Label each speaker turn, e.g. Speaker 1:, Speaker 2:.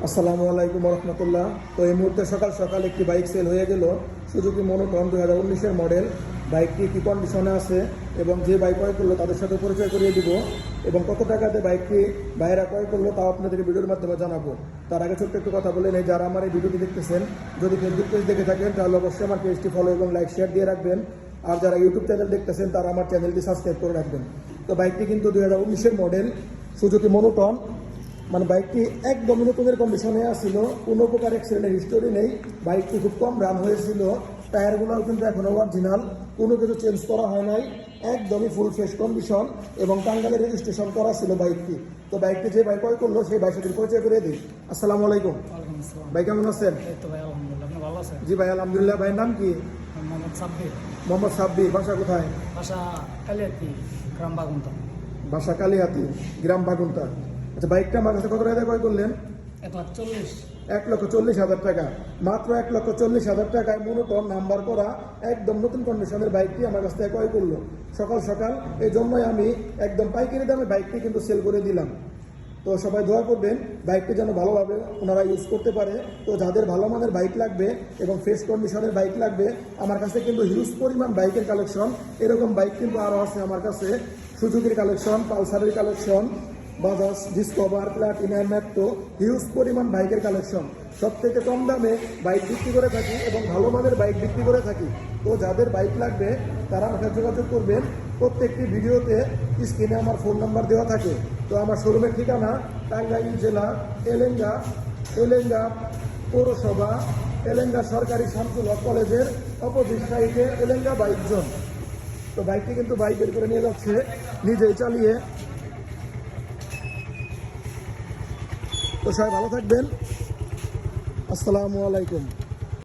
Speaker 1: আসসালামু আলাইকুম রহমতুল্লাহ। তো এই মুহূর্তে সকাল সকাল একটি বাইক সেল হয়ে গেল, সুজুকি মনোটন 2019-এর মডেল। বাইকটি কী কন্ডিশনে আছে এবং যে বাইক ক্রয় করলো তাদের সাথে পরিচয় করিয়ে দিব এবং কত টাকাতে বাইকটি বাইরে ক্রয় করলো তাও আপনাদেরকে ভিডিওর মাধ্যমে জানাবো। তার আগে ছোট্ট একটু কথা বলে নেই, যারা আমার এই ভিডিওটি দেখতেছেন যদি ফেসবুক পেজ দেখে থাকেন তাহলে অবশ্যই আমার পেজটি ফলো এবং লাইক শেয়ার দিয়ে রাখবেন। আর যারা ইউটিউব চ্যানেল দেখতেছেন তারা আমার চ্যানেলটি সাবস্ক্রাইব করে রাখবেন। তো বাইকটি কিন্তু 2019-এর মডেল সুজুকি মনোটন, মানে বাইকটি একদম নতুনের কন্ডিশনে আসছিল, কোনো প্রকার অ্যাক্সিডেন্টের হিস্টোরি নেই। বাইকটি খুব কম রান হয়েছিল, টায়ারগুলোও কিন্তু এখনও অরিজিনাল, কোনো কিছু চেঞ্জ করা হয় নাই, একদমই ফুল ফ্রেশ কন্ডিশন এবং টাঙ্গাইলে রেজিস্ট্রেশন করা ছিল বাইকটি। তো বাইকটি যে বাইক ক্রয় করলো সেই বাইকের পরিচয় করে দিই। আসসালামু আলাইকুম ভাই, কেমন আছেন? জি ভাই আলহামদুলিল্লাহ। ভাইয়ের নাম কি? মোহাম্মদ সাব্বির। বাসা কোথায়?
Speaker 2: বাসা কালিয়াতি, গ্রাম বাগুন্তা।
Speaker 1: বাসা কালিয়াতি, গ্রাম বাগুন্তা। আচ্ছা, বাইকটা আমার কাছে কত টাকা ক্রয় করলেন?
Speaker 2: 1,40,000
Speaker 1: টাকা, মাত্র 1,40,000 টাকায় মনোটন নাম্বার করা একদম নতুন কন্ডিশনের বাইকটি আমার কাছ থেকে ক্রয় করলো সকাল সকাল। এই জন্যই আমি একদম পাইকারি দামে বাইকটি কিন্তু সেল করে দিলাম। তো সবাই দোয়া করবেন বাইকটি যেন ভালোভাবে ওনারা ইউজ করতে পারে। তো যাদের ভালো মানের বাইক লাগবে এবং ফ্রেশ কন্ডিশনের বাইক লাগবে, আমার কাছে কিন্তু হিউজ পরিমাণ বাইকের কালেকশন, এরকম বাইক কিন্তু আরও আছে আমার কাছে। সুজুকির কালেকশন, পালসারের collection, Bajaj Discover, Platina, Metro, huge পরিমাণ বাইকের কালেকশন। সবথেকে কম দামে বাইক বিক্রি করে থাকি এবং ভালো মানের বাইক বিক্রি করে থাকি। তো যাদের বাইক লাগবে তারা আমাকে যোগাযোগ করবেন। প্রত্যেকটি ভিডিওতে স্ক্রিনে আমার ফোন নাম্বার দেওয়া থাকে। তো আমার শোরুমের ঠিকানা টাঙ্গাইল জেলা এলেঙ্গা পৌরসভা, এলেঙ্গা সরকারি শামসুল হক কলেজের অপোজিট সাইডে এলেঙ্গা বাইক জোন। তো বাইকটি কিন্তু বাইক বের করে নিয়ে যাচ্ছে নিজেই চালিয়ে। তো সবাই ভালো থাকবেন। আসসালামু আলাইকুম।